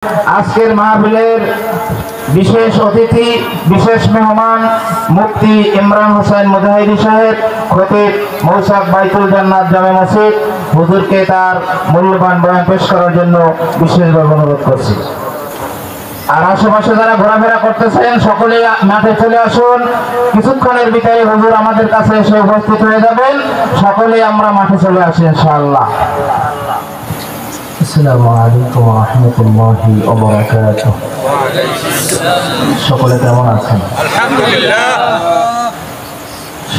আজকের মাহফিলের বিশেষ অতিথি, বিশেষ মেহমান মুফতি ইমরান হোসেন মুজাহিদি সাহেব, খতিব মৌসাক বাইতুল জান্নাত জামে মসজিদ, হুজুরকে তার মূল্যবান বয়ান পেশ করার জন্য বিশেষভাবে অনুরোধ করছি। আর আশেপাশে যারা ঘোরাফেরা করতেছেন সকলে মাঠে চলে আসুন। কিছুক্ষণের ভিতরে হুজুর আমাদের কাছে এসে উপস্থিত হয়ে যাবেন। সকলে আমরা মাঠে চলে আসি ইনশাআল্লাহ। আসসালামু আলাইকুম ওয়া রাহমাতুল্লাহি ওয়া বারাকাতুহু। সকলে কেমন আছেন? আলহামদুলিল্লাহ।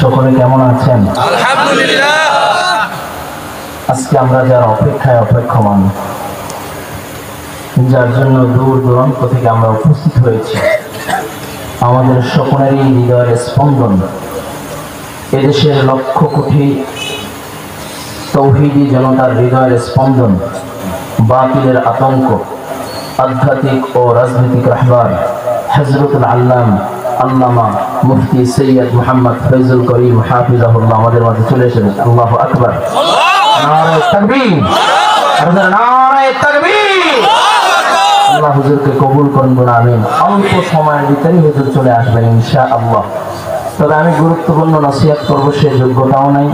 সকলে কেমন আছেন? আলহামদুলিল্লাহ। আজকে আমরা যারা অপেক্ষায় অপেক্ষমান, যার জন্য দূর দূরান্ত থেকে আমরা উপস্থিত হয়েছি, আমাদের সকলেরই হৃদয়ের স্পন্দন, এদেশের লক্ষ কোটি তৌহিদি জনতার হৃদয়ের স্পন্দন, বাতিলের আতঙ্ক, আধ্যাত্মিক ও রাজনৈতিক রাহবার হযরতুল আল্লাম আল্লামা মুফতি সৈয়দ মুহাম্মদ ফয়জুল করিম হাফিজাহুল্লাহ আমাদের মাঝে চলে এসেছেন। আল্লাহু আকবার, নারে তাকবীর, নারে তাকবীর। আল্লাহ হুজুরকে কবুল করুন, আমিন। অল্প সময়ের ভিতরে হুজুর চলে আসবেন ইনশাআল্লাহ। তবে আমি গুরুত্বপূর্ণ নসিহত করব সে যোগ্যতাও নাই।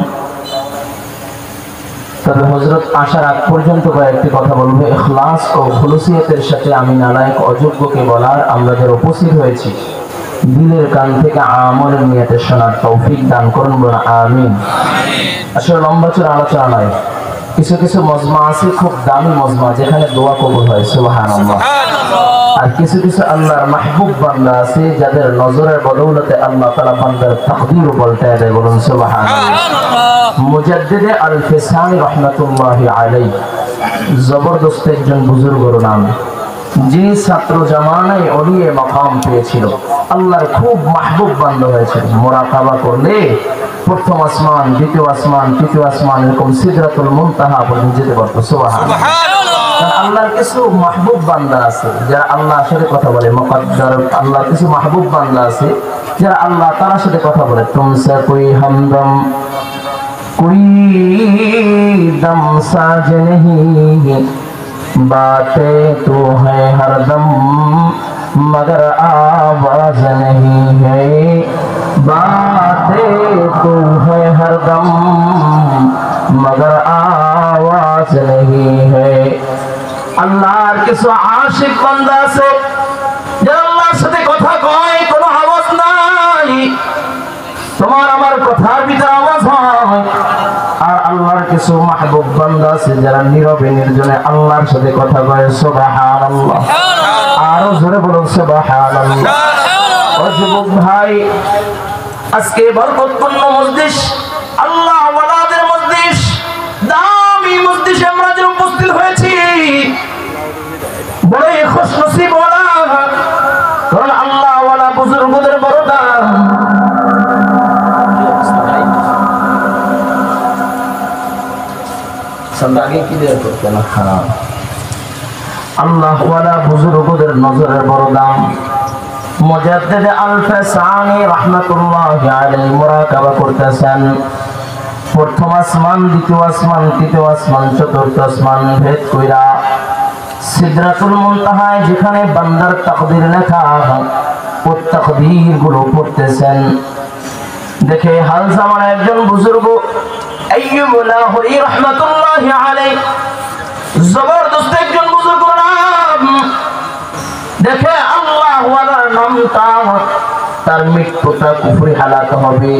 তবে হযরত আসার আগ পর্যন্ত কয়েকটি কথা বলবো। ইখলাস ও খুলুসিয়তের সাথে আমি নালায়েক অযোগ্যকে বলার আমরা যারা উপস্থিত হয়েছি, দিলের কান থেকে আমলের নিয়তে শোনার তৌফিক দান করুন, বলুন আমিন। আসলে লম্বা চড়া আলোচনা নয়, কিছু কিছু মজমা আছে খুব দামি মজমা, যেখানে দোয়া কবুল হয়, সুবহানাল্লাহ। আর কিছু কিছু আল্লাহর মাহবুব বান্দা আছে যাদের নজরের বদৌলতে আল্লাহ তাআলা বান্দার তাকদীর পাল্টায় দেয়, বলুন সুবহানাল্লাহ। মুজাদ্দিদে আল ফিসানি রাহমাতুল্লাহি আলাইহি জবরদস্ত একজন বুজুর্গর নাম, যিনি ছাত্র জামানায় ওলিয়ে মাকাম পেয়েছিল, আল্লাহর খুব মাহবুব বান্দা হয়েছিল। মুরাকাবা করলে প্রথম আসমান, দ্বিতীয় আসমান, তৃতীয় আসমান, এরকম সিদরাতুল মুনতাহা পর্যন্ত যেতে পারতো, সুবহানাল্লাহ। আল্লাহর কিছু মাহবুব বান্দা আছে যারা আল্লাহর সাথে কথা বলে, মুকদ্দার আল্লাহর কিছু মাহবুব বান্দা আছে যারা আল্লাহ তাআলার সাথে কথা বলে। তুমসে কোই হামদম कोई दम साज नहीं, बातें तो है हरदम मगर आवाज नहीं है, बातें तो है हरदम मगर आवाज नहीं है। আল্লাহর কিছু আশিক বান্দা আছে যারা আল্লাহর সাথে কথা কয়, কোনো আওয়াজ নাই, তোমার আমার কথার ভিতরে আওয়াজ হয়। আর আল্লাহর কিছু মাহবুব বান্দা আছে যারা নীরবে নির্জনে আল্লাহর সাথে কথা কয়, সুবহানাল্লাহ। আরো জোরে বলুন সুবহানাল্লাহ। ও যুবক ভাই, আজকে বরকতপূর্ণ মজলিস, আল্লাহ ওয়ালাদের মজলিস, দামি মজলিসে আমরা যে উপস্থিত হয়েছি, বড়ই খুশনসিব ওয়ালা, কারণ আল্লাহ ওয়ালা বুজুর্গদের বড় দাম। আল্লাহ ওয়ালা বুজুর্গদের নজরের বড় দাম। মুজাদ্দিদ আল ফিসানি রাহমাতুল্লাহি আলাইহি মুরাকাবা করতেছেন। প্রথম আসমান, দ্বিতীয় আসমান, তৃতীয় আসমান, চতুর্থ আসমান ভেদ কইরা সিদরাতুল মুনতাহায় যেখানে বান্দার তাকদীর লেখা, ও তাকদীর গুলো পড়তেছেন। দেখে হাল জামানা একজন বুজুর্গ আইয়ুবুল লাহরি রাহমাতুল্লাহি আলাইহি, জবরদস্ত একজন বুজুর্গ নাম। দেখে আল্লাহ ওয়ালার নামটা, তার মৃত্যুটা কুফরি হালাত হবে,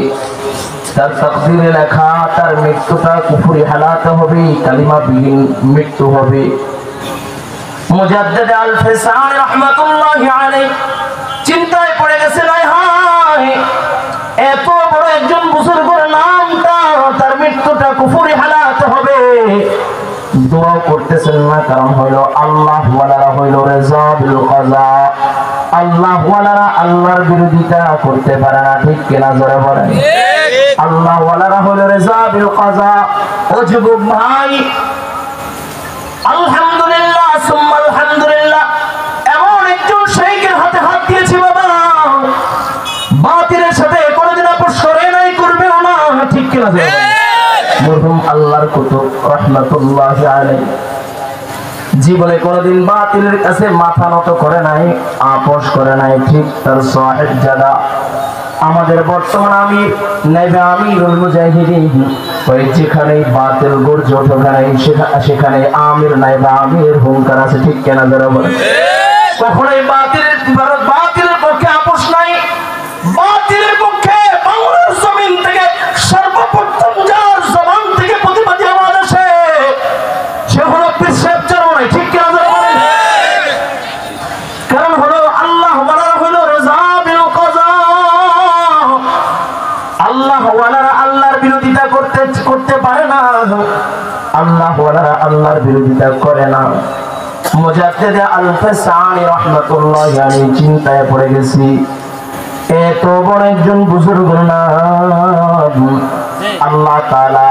তার তাকদীরে লেখা তার মৃত্যুটা কুফরি হালাত হবে, কালিমা বিহীন মৃত্যু হবে। মুজাদ্দিদ আল ফিসানি রাহমাতুল্লাহি আলাইহি চিন্তায় পড়ে গেছেন, হায় এত বড় একজন বুজুর্গের নামটা, তার মৃত্যুটা কুফরি হালাত হবে। দোয়া করতেছেন না, কারণ হইল আল্লাহ ওয়ালারা হইল রেজা বিল কাজা। আল্লাহ ওয়ালারা আল্লাহর বিরোধিতা করতে পারে না, ঠিক কিনা জোরে বলেন। আল্লাহ ওয়ালারা হইল রেজা বিল কাজা। ও যুবক ভাই, আলহামদুলিল্লাহ সুম্মা আলহামদুলিল্লাহ, এমন একজন শাইখের হাতে হাত দিয়েছি বাবা, বাতিলের সাথে কোনোদিন আপোষ করে নাই, করবেও না, ঠিক কিনা জোরে বলেন। মরহুম আল্লাহর কুতুব রাহমাতুল্লাহি আলাইহি জীবনে কোনোদিন বাতিলের কাছে মাথা নত করে নাই, আপোষ করে নাই, ঠিক তার সাহেব জাদা আমাদের বর্তমান আমির নাইবে আমিরুল মুজাহিদিন, ওই যেখানে বাতিল গর্জে ওঠে সেখানে আমির নাইবে আমির হুঙ্কার আছে, ঠিক কেনা যারা বলে কখনোই বাতিলের পক্ষে আপোষ নাই। বাতিলের পক্ষে বাংলার জমিন থেকে সর্বপ্রথম যার জবান থেকে প্রতিবাদী আওয়াজ আসে সে হলো পীর সাহেব চরমনাই, ঠিক কেনা যারা বলে। কারণ হলো আল্লাহ ওয়ালারা হলো রেজা বিল কাজা, আল্লাহ ওয়ালারা আল্লাহর বিরোধিতা করতে পারে না, আল্লাহ ওয়ালারা আল্লাহর বিরোধিতা করে না। মুজাদ্দিদ আল-ফাসানি রাহমাতুল্লাহি আলাইহি চিন্তায় পড়ে গেছি, এত বড় একজন বুজুর্গের নাম আল্লাহ তাআলা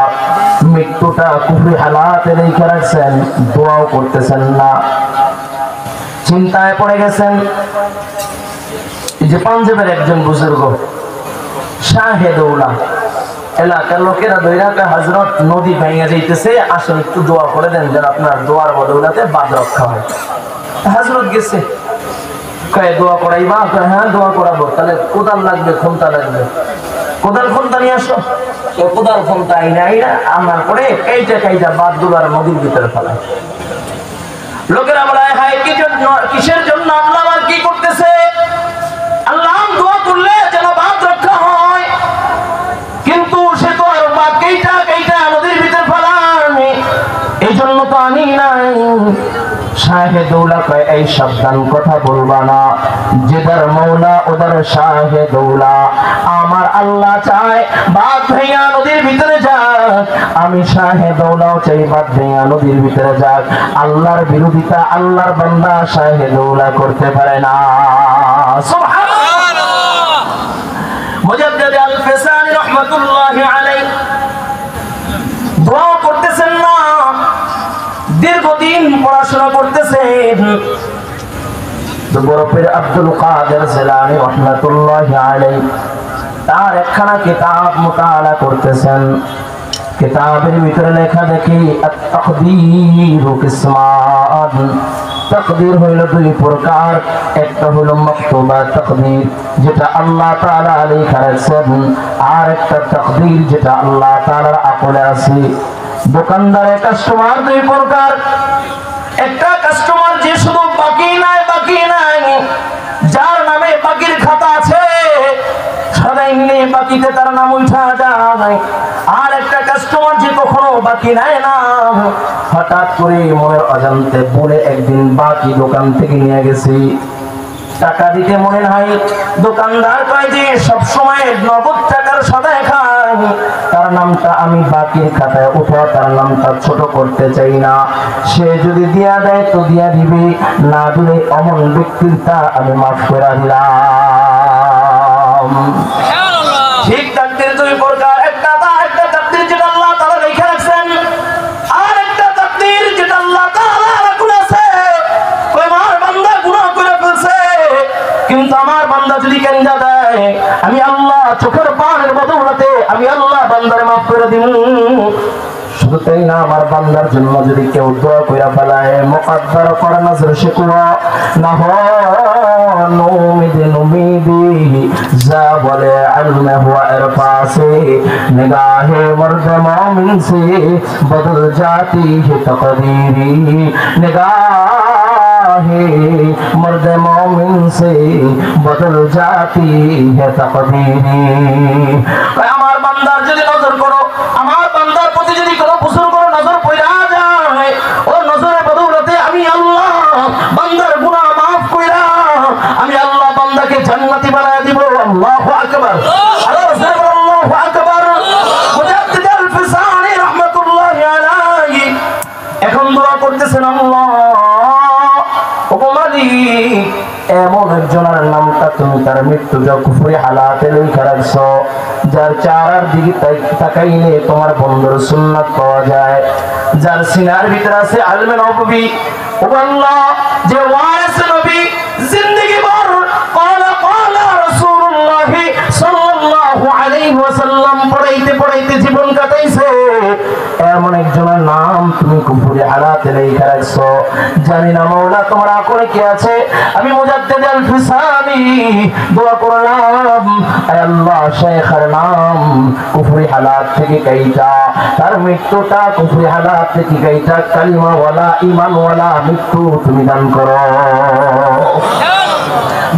মৃত্যুটা কুফরি হালাতে রেখে রাখছেন, দোয়াও করতেছেন না। চিন্তায় পড়ে গেছেন। এই যে পাঞ্জাবের একজন বুজুর্গ শাহেদৌলা, এলাকার লোকেরা দৈরাকে হযরত নদী ভেঙে যাইতেছে, আসলে একটু দোয়া করে দেন যেন আপনার দোয়ার বদৌলতে বাদ রক্ষা হয়। হযরত গেছে, কয়ে দোয়া করাইবা? হ্যাঁ দোয়া করাবো। তাহলে কোদাল লাগবে, খুন্তা লাগবে, কোদাল খুন্তা নিয়ে আসো। কোদাল খুন্তা আইনা আমার করে কাইটা বাদ দুবার নদীর ভিতরে ফেলায়। লোকেরা বলে হায় কিসের জন্য আল্লাহ আমার কি করতেছে? আল্লাহ দোয়া করলে যেন বাদ রক্ষা হয়, কিন্তু সে তো আর বাদ কাইটা নদীর ভিতরে ফেলায়, এই জন্য তো আনি নাই। শাহেদৌলা কয় এই সাবধান কথা বলবা না, যেদার মৌলা ওদার শাহেদৌলা। আমার আল্লাহ চায় বাদ ভেঙা নদীর ভিতরে যাক, আমি শাহেদৌলাও চাই বাদ ভেঙা নদীর ভিতরে যাক। আল্লাহর বিরোধিতা আল্লাহর বান্দা শাহেদৌলা করতে পারে না। সুবহানাল্লাহ। মুজাদ্দিদ আল-ফাসানি রাহমাতুল্লাহি আলাইহি দোয়া করতেছেন না, দীর্ঘদিন পড়াশোনা করতেছেন। বরফের আব্দুল কাদের জিলানী রাহমাতুল্লাহি আলাইহি তার একখানা কিতাব মুতালা করতেছেন। কিতাবের ভিতরে লেখা দেখি আত-তাকদীরু কিসমান, তাকদীর হইল দুই প্রকার, একটা হলো মাকতুবা তাকদীর যেটা আল্লাহ তাআলা লেখা রাখছেন, আর একটা তাকদীর যেটা আল্লাহ তাআলার আকলে আছে। দোকানদারে কাস্টমার দুই প্রকার, একটা কাস্টমার যে শুধু বাকি নাই যার নামে বাকির খাতা আছে সদাই নিয়ে বাকিতে তার নাম উঠা যায়, আর একটা কাস্টমার যে কখনো বাকি নেয় না, হঠাৎ করে মনের অজান্তে বলে একদিন বাকি দোকান থেকে নিয়ে গেছি, টাকা দিতে মনে নাই। দোকানদার কয় যে সবসময় নগদ টাকার সদাই খায়, তার নামটা আমি বাকির খাতায় উঠা, তার নামটা ছোট করতে চাই না। সে যদি দিয়া দেয় তো দিয়া দিবে, না দিলে অমন ব্যক্তিরটা আমি মাফ করে দিলাম। ঠিক তাকদীর দুই প্রকার, একটা তাকদীর যেটা আল্লাহ তাআলা লিখে রাখছেন, আর একটা তাকদীর যেটা আল্লাহ তাআলা রাখছে। আমার বান্দা গুনাহ করে ফেলছে, কিন্তু আমার বান্দা যদি কেন্দা দেয় আমি আল্লাহ চোখের পানির বদৌলতে আমি আল্লাহ বান্দারে মাফ করে দিব। শুধু তাই না, আমার বান্দার জন্য যদি কেউ দোয়া কইরা ফেলায়, মুকদ্দার করা নজর শিকুয়া না নুমিদি যা বলে আলমে হুয়া এর পাশে নিগাহে মর্দ মুমিন সে বদল জাতি হে তকদীরি, निगाहे मर्द मोमिन से बदल जाती है तकदीरी। আমার বান্দার যদি নজর করো, আমার বান্দার প্রতি যদি কোনো কুসুর করো, নজর পড়া যায়, ও নজরের বদৌলতে আমি আল্লাহ বান্দার গুনাহ মাফ কইরা আমি আল্লাহ বান্দাকে জান্নাতি বানায় দিব। আল্লাহু আকবার, আল্লাহু আকবার। মুজাদ্দিদ আল-ফাসানি রাহমাতুল্লাহি আলাইহি এখন দোয়া করতেছেন, আল্লাহ এমন একজনের নামটা তুমি তার মৃত্যু কুফরি হালাতে লেখা রাখছো, যার চারার দিকে তাকাইলে তোমার বন্ধুর সুন্নাত পাওয়া যায়, যার সিনার ভিতরে আছে আলমে নববী, ও আল্লাহ যে ওয়ারিস নবী জিন্দেগি ভর ক্বালা রাসূলুল্লাহ সাল্লাল্লাহু আলাইহি ওয়াসাল্লাম পড়াইতে জীবন কাটাইছে, এমন একজনের নাম তুমি কুফরি হালাতে লেখা রাখছো, দোয়া করে কি আছে, আমি মুজাদ্দিদ আল ফিসানি দোয়া করলাম, আয় আল্লাহ শেখের নাম কুফরি হালাত থেকে কাইটা, তার মৃত্যুটা কুফরি হালাত থেকে কাইটা কালিমা ওয়ালা ঈমান ওয়ালা মৃত্যু তুমি দান করো।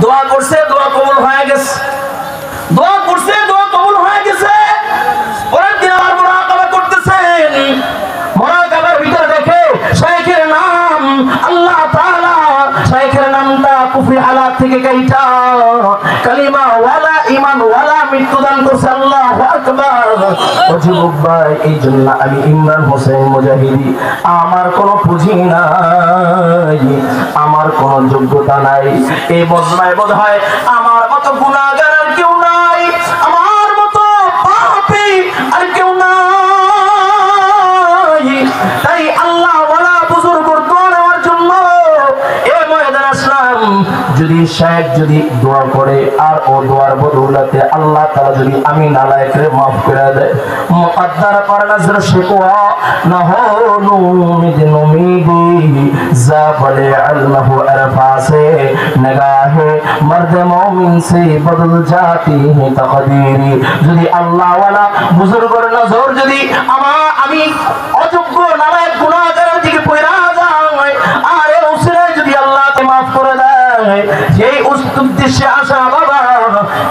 দোয়া করছে, দোয়া কবুল হয়ে গেছে, দোয়া করছে, দোয়া কবুল হয়ে গেছে। পরের দিন আর মুরাকাবা করতেছেন, মুরাকাবার ভিতরে দেখে শেখের নাম আল্লাহ তাআলা, শেখের নামটা কুফরি হালাত থেকে কাইটা কালিমা ওয়ালা ঈমান ওয়ালা মৃত্যু দান করছে। আল্লাহু আকবার। ও যুবক ভাই, এই জন্য আমি ইমরান হোসেন মুজাহিদি, আমার কোনো পুঁজি নাই, আমার কোনো যোগ্যতা নাই, এই বদলায় বোধ হয় আমার মতো গুনাহগার আর কেউ নাই, আমার মতো পাপী আর কেউ নাই। তাই আল্লাহ ওয়ালা বুজুর্গর দোয়া নেওয়ার জন্য এই ময়দানে আসলাম। যদি শেখ যদি দোয়া করে আর ও দোয়ার বদৌলতে আল্লাহ তাআলা যদি আমি নালায়েকের মাফ করে দেয়, মুকদ্দার पर नजर शिकवा न हो उम्मीद उम्मीदी ज़ाबले अलमहु अरफा से नगाहे मर्द मोमिन से बदल जाती है तकदीरी। যদি আল্লাহ ওয়ালা বুজুর্গের নজর যদি আমি অযোগ্য নালায়েক গুনাহগারের দিকে পয়রা যায় আর এই উসিলায় যদি আল্লাহকে মাফ করে দেয়, সেই উদ্দেশ্যে আসা বাবা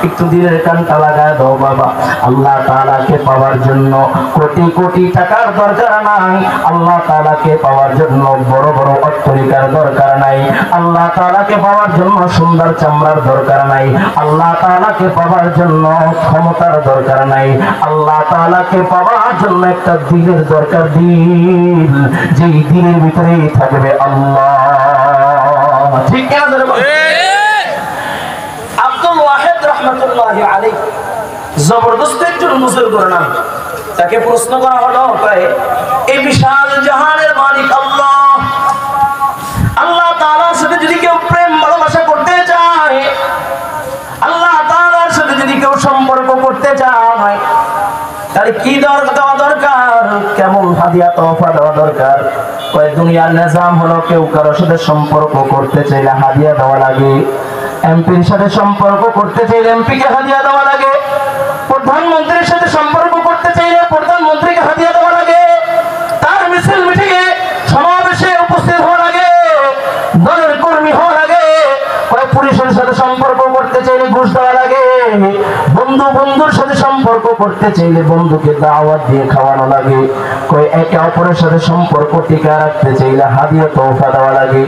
একটু দিলের কানটা লাগায় দাও বাবা। আল্লাহ তাআলাকে পাওয়ার জন্য কোটি কোটি টাকার দরকার নাই, আল্লাহ তাআলাকে পাওয়ার জন্য বড় বড় অট্টালিকার দরকার নাই, আল্লাহ তাআলাকে পাওয়ার জন্য সুন্দর চামড়ার দরকার নাই, আল্লাহ তাআলাকে পাওয়ার জন্য ক্ষমতার দরকার নাই, আল্লাহ তাআলাকে পাওয়ার জন্য একটা দিলের দরকার, দিল যেই দিলের ভিতরেই থাকবে আল্লাহ। ঠিক না? আব্দুল ওয়াহিদ রাহমাতুল্লাহি আলাইহি জবরদস্ত একজন বুজুর্গের নাম। তাকে প্রশ্ন করা হলো, এই বিশাল জাহানের মালিক আল্লাহ, আল্লাহ তাআলার সাথে যদি কেউ প্রেম ভালোবাসা করতে চায়, আল্লাহ তাআলার সাথে যদি কেউ সম্পর্ক করতে চায়, তাহলে কি দেওয়া দরকার, কেমন হাদিয়া তোহফা দেওয়া দরকার? কয় দুনিয়ার নিজাম হলো কেউ কারোর সাথে সম্পর্ক করতে চাইলে হাদিয়া দেওয়া লাগে, এমপির সাথে সম্পর্ক করতে চাইলে এমপিকে হাদিয়া দেওয়া লাগে, প্রধানমন্ত্রীর সাথে সম্পর্ক করতে চাইলে প্রধানমন্ত্রীকে হাদিয়া দেওয়া লাগে, তার মিছিল মিটিংয়ে সমাবেশে উপস্থিত হওয়া লাগে, দলের কর্মী হওয়া লাগে, পুলিশের সাথে সম্পর্ক করতে চাইলে ঘুষ দেওয়া লাগে, বন্ধুর সাথে সম্পর্ক করতে চাইলে বন্ধুকে দাওয়াত দিয়ে খাওয়ানো লাগে, একে অপরের সাথে সম্পর্ক টিকা রাখতে চাইলে হাদিয়া তোহফা দেওয়া লাগে।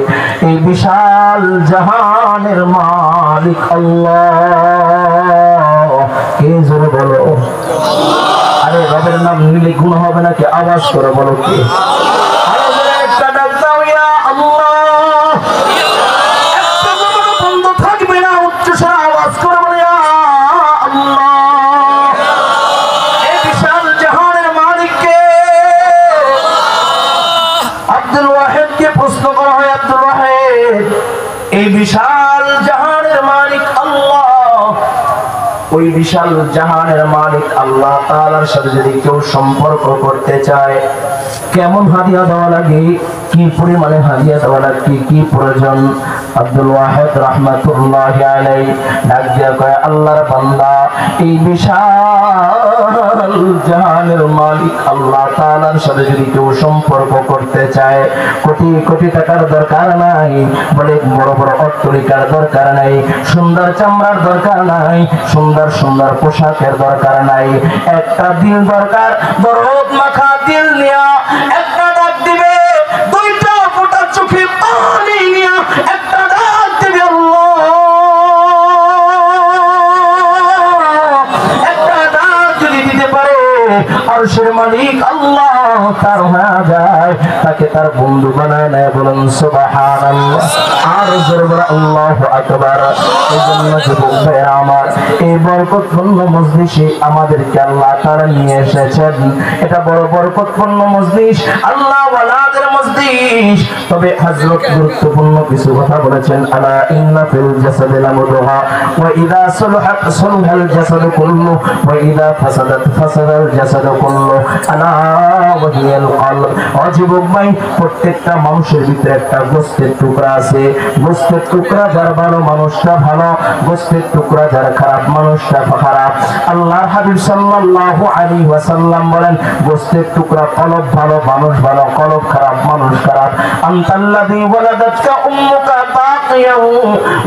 এই বিশাল জাহানের মালিক আল্লাহ, কে জোরে বলো? আরে রবের নাম নিলে গুণ হবে নাকি? আওয়াজ করে বলো কে? একটা ডাক দাও, ইয়া আল্লাহ। একটা জবান বন্ধ থাকবে না, উচ্চস্বরে আওয়াজ করে বলো ইয়া আল্লাহ। এই বিশাল জাহানের মালিক কে? আব্দুল ওয়াহিদকে প্রশ্ন করা হয়, আব্দুল ওয়াহিদ, এই বিশাল জাহানের মালিক আল্লাহ, ওই বিশাল জাহানের মালিক আল্লাহ তাআলার সাথে যদি কেউ সম্পর্ক করতে চায়, কেমন হাদিয়া দেওয়া লাগে, কি পরিমাণে হাদিয়া দেওয়া লাগে, কি প্রয়োজন? আব্দুল ওয়াহিদ রাহমাতুল্লাহি আলাইহি ডাক দিয়া কয়, আল্লাহর বান্দা, এই বিশাল জাহানের মালিক আল্লাহ তাআলার সাথে যদি কেউ সম্পর্ক করতে চায়, কোটি কোটি টাকার দরকার নাই, বলে বড় বড় অট্টালিকার দরকার নাই, সুন্দর চামড়ার দরকার নাই, সুন্দর সুন্দর পোশাকের দরকার নাই, একটা দিল দরকার, দরদ মাখা দিল নিয়া একটা ডাক দিবে, দুইটা ফোঁটা চোখে পানি নিয়া একটা ডাক দিবে আল্লাহ। একটা ডাক যদি দিতে পারে আরশের মালিক আল্লাহ তার হয়ে যায়, তাকে তার বন্ধু বানায় নেয়। বলেন সুবহানাল্লাহ। আর জোরে বলো আল্লাহু আকবার। এই জন্য যুবক ভাইরা আমার, এই বরকতপূর্ণ মজলিসে আমাদেরকে আল্লাহ তাআলা নিয়ে এসেছেন। এটা বড় বরকতপূর্ণ মজলিস, আল্লাহ ওয়ালাদের মজলিস। হাদিস। তবে হযরত গুরুত্বপূর্ণ কিছু কথা বলেছেন, আলা ইন্না ফিল জাসাদি লামুদগা ওয়া ইযা সালাহাত সালাহাল জাসাদু কুল্লু ওয়া ইযা ফাসাদাত ফাসাদাল জাসাদু কুল্লু আলা ওয়া হিয়াল কলব। ও যুবক ভাই, প্রত্যেকটা মানুষের ভিতরে একটা গোশতের টুকরা আছে। গোশতের টুকরা যার ভালো মানুষটা ভালো, গোশতের টুকরা যার খারাপ মানুষটা খারাপ। আল্লাহর হাবিব সাল্লাল্লাহু আলাইহি ওয়াসাল্লাম বলেন, গোশতের টুকরা কলব ভালো, মানুষ ভালো, কলব খারাপ, মানুষ খারাপ। আনতাল্লাযী ওয়ালাদাতকা উম্মুকা বাকিয়ান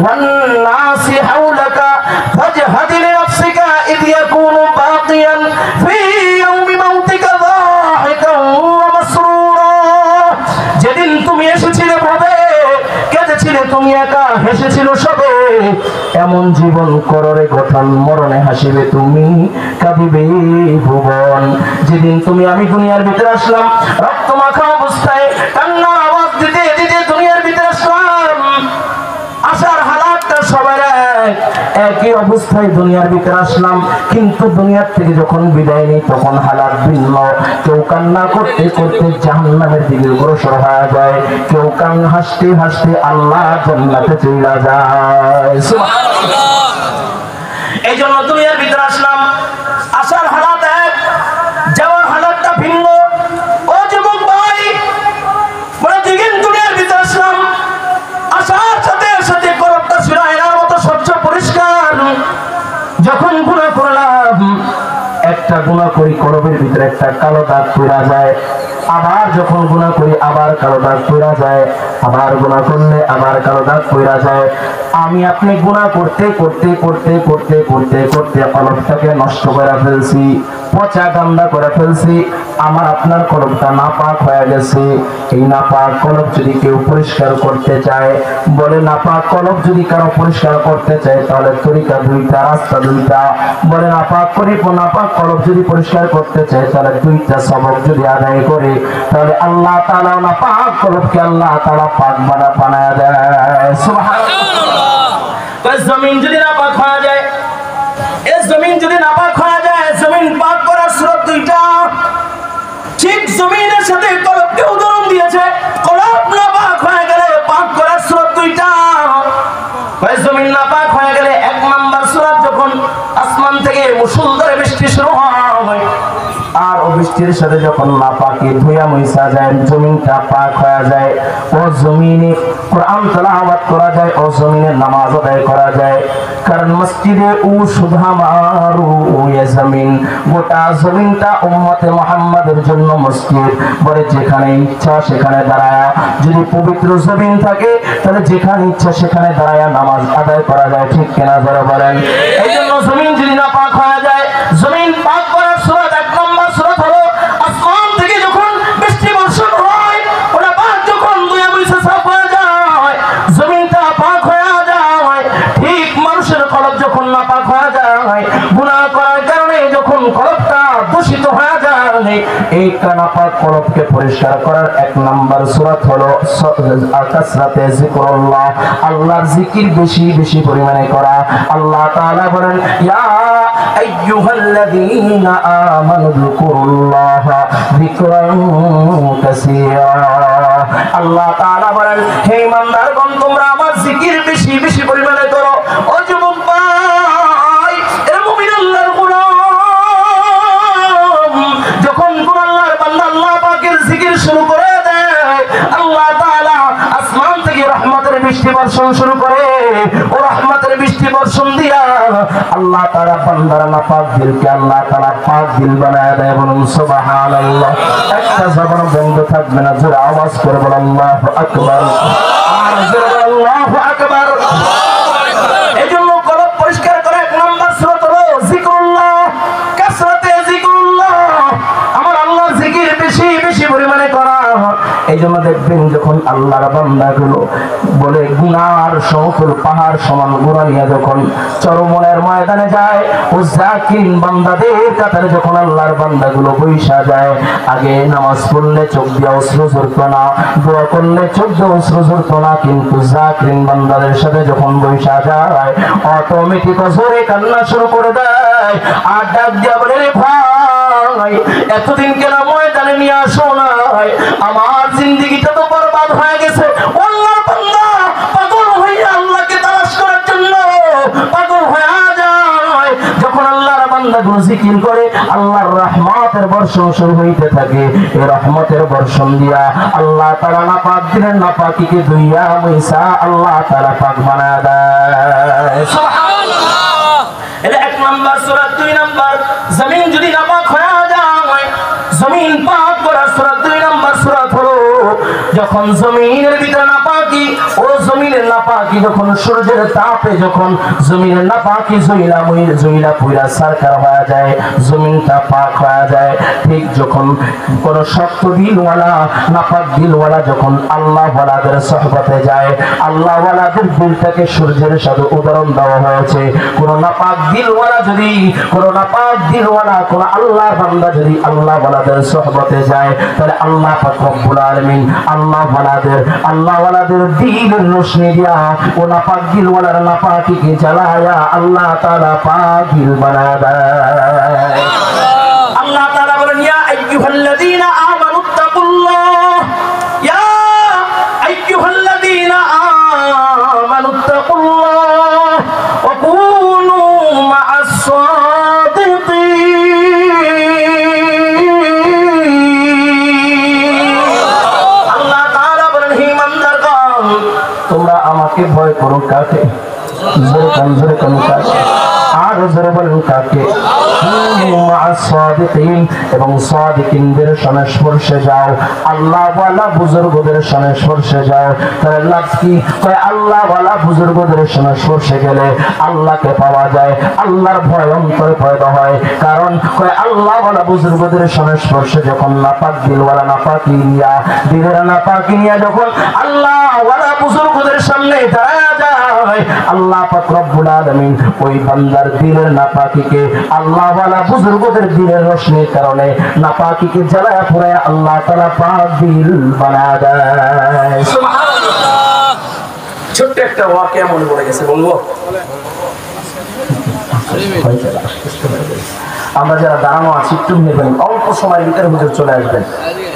ওয়ান নাসি হাওলাকা ফাজহাদ লিনাফসিকা ইয ইয়াকুনু বাকিয়ান ফি ইয়াউমি মাউতিকা যাহিকান ওয়া মাসরুরা। যেদিন তুমি এসেছিলে ভাবে কেঁদেছিলে, তুমি একা হেসেছিল সবে, এমন জীবন কররে গঠন, মরণে হাসিবে তুমি, কাঁদিবে ভুবন। যেদিন তুমি আমি দুনিয়ার ভিতরে আসলাম, রক্ত মাখা অবস্থায় কান্নার আওয়াজ দিতে দিতে দুনিয়ার ভিতরে আসলাম। আসার হালাতটা সবার একই অবস্থায় দুনিয়ার ভিতরে আসলাম, কিন্তু দুনিয়ার থেকে যখন বিদায় নেই তখন হালাত ভিন্ন। কেউ কান্না করতে করতে জাহান্নামের দিকে অগ্রসর হয়ে যায়, কেউ কান্না হাসতে হাসতে আল্লাহ জান্নাতে চলে যায়। সুবহানাল্লাহ। এই জন্য দুনিয়ার ভিতরে আসলাম, আসার হালাত এক, যাওয়ার হালাতটা ভিন্ন। ও যুবক ভাই, বলে যেদিন দুনিয়ার ভিতরে আসলাম, আসার সাথে সাথে কলবটা ছিল আয়নার মতো স্বচ্ছ পরিষ্কার। যখন গুনাহ করলাম, একটা গুনাহ করি কলবের ভিতরে একটা কালো দাগ পড়া যায়, আবার যখন গুনাহ করি আবার কালো দাগ পড়া যায়, আবার গুনাহ করলে আবার কালো দাগ পড়া যায়। আমি আপনি গুনাহ করতে করতে করতে করতে করতে করতে কলবটাকে নষ্ট করে ফেলছি, পচা গান্দা করে ফেলছি। আমার আপনার কলবটা নাপাক হয়ে গেছে। এই নাপাক কলব যদি কেউ পরিষ্কার করতে চায়, বলে নাপাক কলব যদি কারো পরিষ্কার করতে চায় তাহলে তরিকা দুইটা, রাস্তা দুইটা। বলে নাপাক কলব যদি পরিষ্কার করতে চায় তাহলে দুইটা সবক যদি আদায় করে, তাহলে আল্লাহ তাআলা নাপাক কলবকে আল্লাহ তাআলা পাক বানায় দেয়। সুবহানাল্লাহ। জমিন যদি নাপাক হয়ে যায়, এই জমিন যদি নাপাক হয়ে যায়, জমিন পাক করার সুরত দুইটা। ঠিক জমিনের সাথে কলবকে উদাহরণ দিয়েছে, কলব নাপাক হয়ে গেলে পাক করার সুরত দুইটা। জমিন নাপাক হয়ে গেলে এক নাম্বার সুরত, যখন আসমান থেকে মুষলধারে বৃষ্টি শুরু হয়, আর ও বৃষ্টির সাথে যখন নাপাকি ধুয়া মুছা যায়, জমিনটা পাক হয়ে যায়। ও জমিনে কোরআন তেলাওয়াত করা যায়, ও জমিনে নামাজ আদায় করা যায়। কারণ মসজিদে ও সুধা মারু ইয়া জমিন, গোটা জমিনটা উম্মতে মুহাম্মাদের জন্য মসজিদ। বলে যেখানে ইচ্ছা সেখানে দাঁড়ায়, যদি পবিত্র জমিন থাকে তাহলে যেখানে ইচ্ছা সেখানে দাঁড়ায় নামাজ আদায় করা যায়। ঠিক কিনা যারা বলেন? এই জন্য জমিন যদি না পাক হয়ে যায়, জমিন পাক করার সুরত এক নম্বর সুরত হলো আসমান থেকে যখন বৃষ্টি বর্ষণ হয়, ওটা পাক যখন দুয়া মুছে সাফ হয়ে যায়, জমিনটা পাক হয়ে যায়। ঠিক মানুষের কলব যখন না পাক হয়ে যায়, গুনাহ করার কারণে যখন কলবটা দূষিত হয়ে যায়, এই নাপাক কলবকে পরিষ্কার করার এক নাম্বার সূরা হলো কাসরাতে যিকরুল্লাহ, আল্লাহর জিকির বেশি বেশি পরিমাণে করা। আল্লাহ তাআলা বলেন, ইয়া আইয়ুহাল্লাযীনা আমানু যিকুরুল্লাহা যিকরান কাসীরা। আল্লাহ তাআলা বলেন, হে ইমানদারগণ, তোমরা আমার জিকির বেশি বেশি পরিমাণে করো। ও যুবক ভাই, এরা মুমিন আল্লাহর গোলাম, যখন কোন আল্লাহর বান্দা আল্লাহ পাকের জিকির শুরু করে দেয়, আল্লাহ তাআলা আসমান থেকে রহমতের বৃষ্টি বর্ষণ শুরু করে। ও রহমতের বৃষ্টি বর্ষণ দিয়া আল্লাহ তাআলা বান্দার নাপাক দিলকে আল্লাহ তাআলা পাক দিল বানায় দেয়। বলুন সুবহানাল্লাহ। একটা জবান বন্ধ থাকবে না, জোরে আওয়াজ করে বলুন আল্লাহু আকবার। আর জোরে আল্লাহু আকবার। এই জন্য কলব পরিষ্কার করে এক নাম্বার সূরা হলো যিকরুল্লাহ, কাসরাতে যিকরুল্লাহ, আমার আল্লাহর জিকির বেশি বেশি পরিমাণে করা। এই জন্য দেখবেন যখন আল্লাহর বান্দাগুলো বলে গুনার সমতুল পাহাড় সমান গুনাহ নিয়ে যখন চরমনের ময়দানে যায়, ও জাকির বান্দাদের কাতারে যখন আল্লাহর বান্দাগুলো বৈশা যায়, আগে নামাজ পড়লে চোখ দিয়ে অশ্রু ঝরতো না, দোয়া করলে চোখ দিয়ে অশ্রু ঝরতো না, কিন্তু জাকির বান্দাদের সাথে যখন বৈশা যায়, অটোমেটিক জোরে কান্না শুরু করে দেয়। আর ডাক দিয়া বলে, রে ভাই, এতদিন কেন ময়দানে নিয়ে আসো নাই? আমার জিন্দেগিটা তো বরবাদ হয়ে গেছে। আল্লাহর বান্দা পাগল হইয়া আল্লাহকে তালাশ করার জন্য পাগল হয়ে যায়। যখন আল্লাহর বান্দা গুলো জিকির করে আল্লাহর রহমতের বর্ষণ শুরু হইতে থাকে। এই রহমতের বর্ষণ দিয়া আল্লাহ তাআলা নাপাক দিনের নাপাকিকে দুইয়া মুইসা আল্লাহ তাআলা পাক বানায় দেয়। সুবহানাল্লাহ। এটা 1 নাম্বার সূরা। 2 নাম্বার, জমিন যদি নাপাক হয়ে যায়, জমিন পাক করার সূরা 2 নাম্বার সূরা হলো যখন জমিনের ভিতরে নাপাকি, ও জমিনের নাপাকি যখন সূর্যের তাপে যখন জমিনের নাপাকি জইলা পুরা সরকার হয়ে যায়, জমিনটা পাক হয়ে যায়। ঠিক যখন কোন শক্ত দিলওয়ালা নাপাক দিলওয়ালা যখন আল্লাহ ওয়ালাদের সোহবতে যায়, আল্লাহ ওয়ালাদের দিলটাকে সূর্যের সাথে উদাহরণ দেওয়া হয়েছে। কোন নাপাক দিলওয়ালা যদি কোন নাপাক দিলওয়ালা কোন আল্লাহ বান্দা যদি আল্লাহ ওয়ালাদের সোহবতে যায়, তাহলে আল্লাহ পাক রব্বুল আলামিন আল্লাহ ওয়ালাদের দিলের রোশনি দিয়া ও নাপাক দিলওয়ালার নাপাকিকে জ্বালায়া আল্লাহ তাআলা পাক দিল বানায় দেয়। আল্লাহ তাআলা বলেন, ইয়া আইয়ুহাল্লাযীনা আমানুত্তাকুল্লাহ, ইয়া আইয়ুহাল্লাযীনা আমানুত্তাকুল্লাহ ওয়া কুনু মা'আস সাদিকিন। আল্লাহ তাআলা বলেন, হে ইমানদারগণ, তোমরা আমাকে ভয় করো। কাকে? জোরে কান কাকে? আর জোরে বলেন কাকে? এবং সাদিকিনদের সংস্পর্শে যাও, আল্লাহ ওয়ালা বুজুর্গদের সংস্পর্শে যাও। তাহলে লাভ কি? আল্লাহ ওয়ালা বুজুর্গদের সংস্পর্শে গেলে আল্লাহকে পাওয়া যায়, আল্লাহর ভয় অন্তরে পয়দা হয়। কারণ আল্লাহ ওয়ালা বুজুর্গদের সংস্পর্শে যখন নাপাক দিলওয়ালা নাপাকি নিয়া দিলের নাপাকি নিয়া যখন আল্লাহ ওয়ালা বুজুর্গদের সামনে দাঁড়ায় যায়, আল্লাহ পাক রব্বুল আলামিন ওই বান্দার দিলের নাপাকিকে আল্লাহ ওয়ালা বুজুর্গদের দিলের রোশনির কারণে নাপাকিকে জ্বালায়া পুরায়া আল্লাহ তাআলা পাক দিল বানায় দেয়। সুবহানাল্লাহ। ছোট্ট একটা ওয়াকিয়া মনে পড়ে গেছে, বলবো? আমরা যারা দাঁড়ানো আছি একটু নেবেন, অল্প সময়ের ভিতরে হুজুর চলে আসবেন।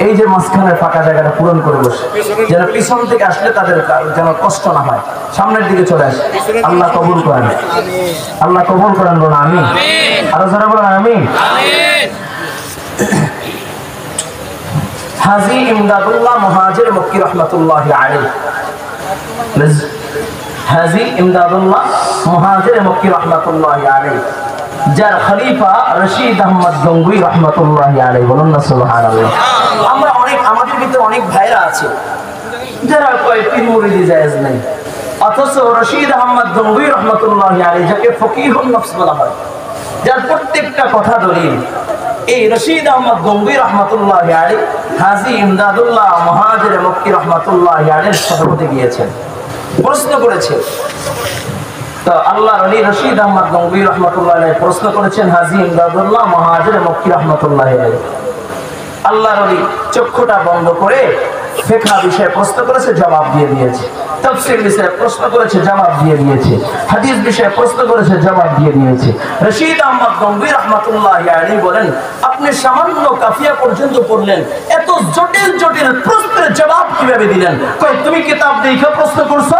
এই যে মাঝখানের ফাঁকা জায়গাটা পূরণ করে বসে, যেন পিছন থেকে আসলে তাদের যেন কষ্ট না হয়, সামনের দিকে চলে আসে। আল্লাহ কবুল করেন, আল্লাহ কবুল করেন। বলুন আমিন। আরো যারা বলেন আমিন। হাজী ইমদাদুল্লাহ মুহাজির মক্কি রাহমাতুল্লাহি আলাইহি, হাজী ইমদাদুল্লাহ মুহাজির মক্কি রাহমাতুল্লাহি আলাইহি, যার খলিফা রশিদ আহমদ গঙ্গুই রাহমাতুল্লাহি আলাইহি। বলুন না সুবহানাল্লাহ। আমরা আমাদের ভিতরে অনেক ভাইরা আছে যারা কয় পীর মুরিদি জায়েজ নাই, অথচ রশিদ আহমদ গঙ্গুই রাহমাতুল্লাহি আলাইহি যাকে ফকিহুন নফস বলা হয়, যার প্রত্যেকটা কথা দলিল, এই রশিদ আহমদ গঙ্গুই রাহমাতুল্লাহি আলাইহি হাজী ইমদাদুল্লাহ মুহাজির মক্কি রাহমাতুল্লাহি আলাইহির সহবতে গিয়েছেন, প্রশ্ন করেছে। তো আল্লাহর ওলি রশিদ আহমদ গঙ্গুই রাহমাতুল্লাহি আলাইহি প্রশ্ন করেছেন হাজী ইমদাদুল্লাহ মুহাজির মক্কি রাহমাতুল্লাহি আলাইহি। আল্লাহর ওলি চক্ষুটা বন্ধ করে ফিকহ বিষয়ে প্রশ্ন করেছে, জবাব দিয়ে দিয়েছে। তাফসীর বিষয়ে প্রশ্ন করেছে, জবাব দিয়ে দিয়েছে। হাদিস বিষয়ে প্রশ্ন করেছে, জবাব দিয়ে দিয়েছে। রশিদ আহমদ গঙ্গুই রাহমাতুল্লাহি আলাইহি বলেন, আপনি সামান্য কাফিয়া পর্যন্ত পড়লেন, এত জটিল জটিল প্রশ্নের জবাব কিভাবে দিলেন? কই তুমি কিতাব দেখে প্রশ্ন করছো,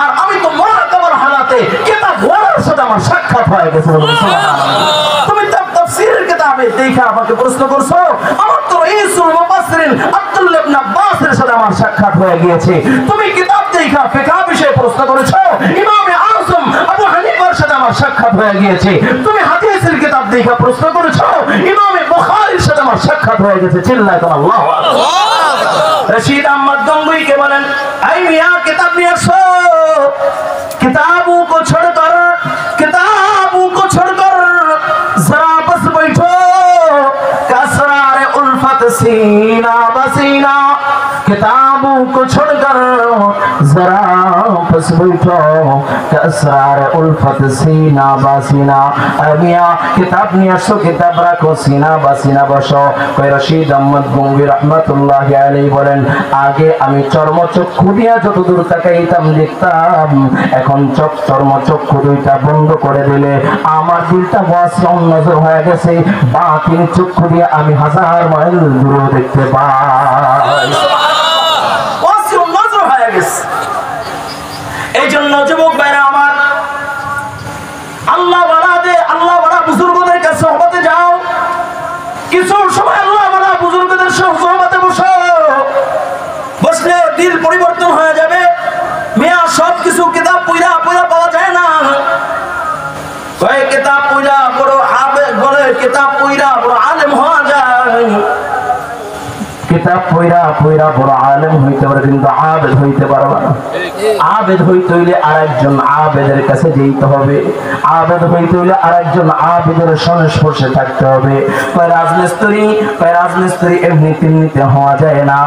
আর আমি তো মুরাকাবার হালাতে কিতাব ওয়ালার সাথে আমার সাক্ষাৎ হয়ে গেছে। সুবহানাল্লাহ। তুমি তাফসীরের কিতাবে দেখে আমাকে প্রশ্ন করছো, আমার তো রাইসুল মুফাসসিরিন আব্দুল্লাহ ইবনে আব্বাসের সাথে আমার সাক্ষাৎ হয়ে গিয়েছে। তুমি কিতাব দেখে ফিকহ বিষয়ে প্রশ্ন করেছো, ইমামে আযম আবু হানিফার সাথে আমার সাক্ষাৎ হয়ে গিয়েছে। তুমি হাদিসের কিতাব দেখে প্রশ্ন করেছো, ইমামে বুখারীর সাথে আমার সাক্ষাৎ হয়ে গেছে। চিল্লায় তো আল্লাহু আকবার। রশিদ আহমদ গঙ্গুই কে বলেন, আই মিয়া কিতাব নিয়ে আসো, किताबों को छोड़कर जरा बस बैठो, कसरार उल्फत सीना बसीना। किताबों को छोड़कर जरा बस बैठो, कसरार उल्फत सीना बसीना। मिया किताब নিয়ে আসো, কিতাব রাখো, সিনা বাসিনা বসো। কই রশিদ আহমদ গঙ্গুই রাহমাতুল্লাহি আলাইহি বলেন, আগে আমি চর্মচক্ষু দিয়া যতদূর তাকাইতাম দেখতাম, এখন চর্মচক্ষু দুইটা বন্ধ করে দিলে আমার দিলটা ওয়াসিউন নজর হয়ে গেছে, বাতিল চক্ষু দিয়ে আমি হাজার মাইল দূরে দেখতে পাই। পড়া বড় আলেম হওয়া যায়, কিতাব পড়া পড়া বড় আলেম হইতে পারে, কিন্তু আবেদ হইতে পারবে না। আবেদ হইতে হইলে আরেকজন আবেদের কাছে যেতে হবে, আবেদ হইতে হইলে আরেকজন আবেদের সংস্পর্শে থাকতে হবে। রাজমিস্ত্রি এমনি তেমনিতে হওয়া যায় না,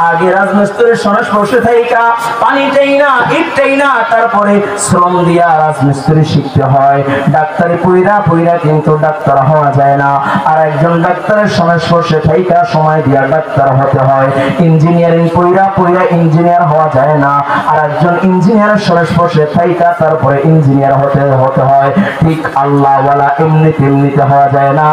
আগে রাজমিস্ত্রির সংস্পর্শে থাইকা পানিটাই না ইটটাই না তারপরে শ্রম দিয়া রাজমিস্ত্রি শিখতে হয়। ডাক্তারি পড়া পড়া কিন্তু ডাক্তার হওয়া যায় না, আর একজন ডাক্তারের সংস্পর্শে থাইকা সময় দিয়া ডাক্তার হতে হয়। ইঞ্জিনিয়ারিং পড়া পড়া ইঞ্জিনিয়ার হওয়া যায় না, আর একজন ইঞ্জিনিয়ারের সংস্পর্শে থাইকা তারপরে ইঞ্জিনিয়ার হতে হয়। ঠিক আল্লাহ ওয়ালা এমনি তেমনিতে হওয়া যায় না।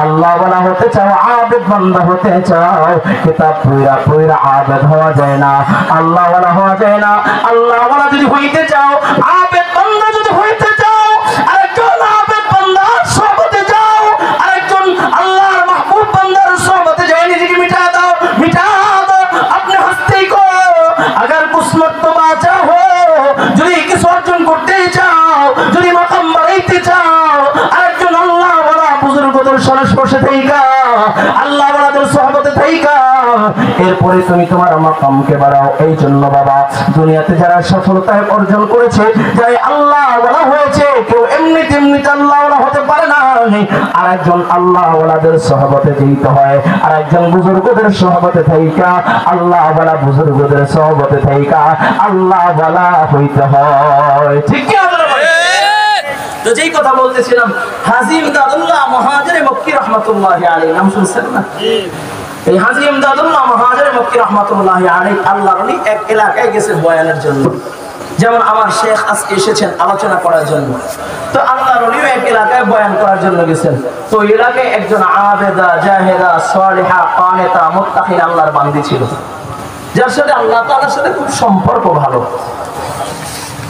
আল্লাহ ওয়ালা হতে চাও, আবেদ বান্দা হতে চাও, কিতাব পড়া পড়া আবেদ হওয়া যায় না, আল্লাহ ওয়ালা হওয়া যায় না। আল্লাহ ওয়ালা যদি হইতে চাও, আবেদ বান্দা যদি হইতে চাও, আরেকজন আবেদ বান্দার সোহবতে যাও, আরেকজন আল্লাহর মাহবুব বান্দার সোহবতে যাও, নিজেকে মিটা দাও, মিটা দাও। আপনি হস্তেই কো अगर कुछ मर्तबा चाहो, যদি কিছু অর্জন করতে চাও, যদি মাকাম বাড়াইতে চাও, আরেকজন আল্লাহ ওয়ালা বুজুর্গদের সংস্পর্শে থাইকা, আল্লাহ ওয়ালাদের সোহবতে থাইকা, এরপরে তুমি তোমার মাকামকে বাড়াও। এই জন্য বাবা, দুনিয়াতে যারা সফলতা অর্জন করেছে, যারা আল্লাহ ওয়ালা হয়েছে, কেউ এমনি তেমনি আল্লাহ ওয়ালা হতে পারে না। আরেকজন আল্লাহ ওয়ালাদের সোহবতে যেতে হয়, আরেকজন বুজুর্গদের সোহবতে থাইকা, আল্লাহ ওয়ালা বুজুর্গদের সোহবতে থাইকা আল্লাহ ওয়ালা হইতে হয়। ঠিক কি আপনারা বলেন? তো যেই কথা বলতেছিলাম, হাজী ইমদাদুল্লাহ মুহাজির মক্কি রাহমাতুল্লাহি আলাইহি, নাম শুনছেন না? এই হাজী ইমদাদুল্লাহ মুহাজির মক্কি রাহমাতুল্লাহি আলাইহি আল্লাহর ওলি এক এলাকায় গেছেন বয়ানের জন্য। যেমন আমার শেখ আজকে এসেছেন আলোচনা করার জন্য, তো আল্লাহর ওলি এক এলাকায় বয়ান করার জন্য গেছেন। তো এলাকায় একজন আবেদা জাহেদা সালিহা কানিতা মুত্তাকি আল্লাহর বান্দি ছিল, যার সাথে আল্লাহ তাআলার সাথে খুব সম্পর্ক ভালো,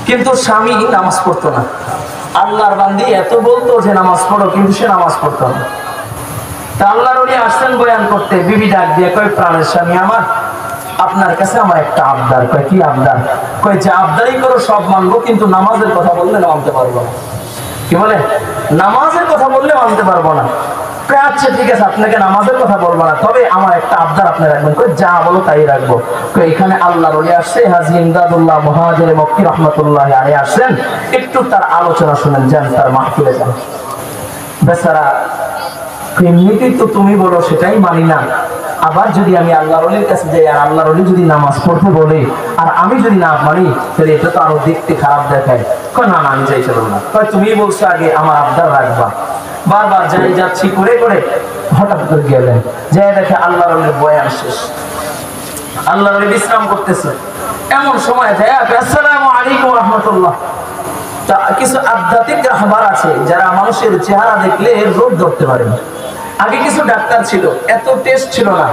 কিন্তু স্বামী নামাজ পড়তো না। আল্লাহর বান্দি এত বলতো যে নামাজ পড়ো, কিন্তু সে নামাজ পড়তো না। তা আল্লাহর ওলি আসছেন বয়ান করতে, বিবি ডাক দিয়ে কয়, প্রাণের স্বামী আমার, আপনার কাছে আমার একটা আবদার। কয় কি আবদার? কয় যে আবদারই করো সব মানবো, কিন্তু নামাজের কথা বললে মানতে পারবো না। কি বলে? নামাজের কথা বললে মানতে পারবো না। আচ্ছা ঠিক আছে, আপনাকে নামাজের কথা বলবো না, তবে আমার একটা আবদার আপনি রাখবেন। কই যা বলো তাই রাখবো। এখানে আল্লাহর ওলি আসছে, হাজী ইমদাদুল্লাহ মুহাজির মক্কি রাহমাতুল্লাহি আলাইহি আসছেন, একটু তার আলোচনা শুনেন, যান তার মাহফিলে যান। বেচারা এমনিতেই তো তুমি বলো সেটাই মানি না, আবার যদি আমি আল্লাহর ওলির কাছে যাই আর আল্লাহর ওলি যদি নামাজ পড়তে বলে আর আমি যদি না মানি, তাহলে এটা তো আরো দেখতে খারাপ দেখায়। কয় না না, আমি যাই চলো না। কয় তুমি বলছো আগে আমার আবদার রাখবা। বারবার যাই যাচ্ছি করে করে হঠাৎ করে গেলেন, যাই দেখে আল্লাহর ওলির বয়ান শেষ, আল্লাহর ওলি বিশ্রাম করতেছে। এমন সময় যায়, আসসালামু আলাইকুম ওয়া রাহমাতুল্লাহ। তা কিছু আধ্যাত্মিক রাহবার আছে যারা মানুষের চেহারা দেখলে রোগ ধরতে পারে না। আগে কিছু ডাক্তার ছিল, এত টেস্ট ছিল না,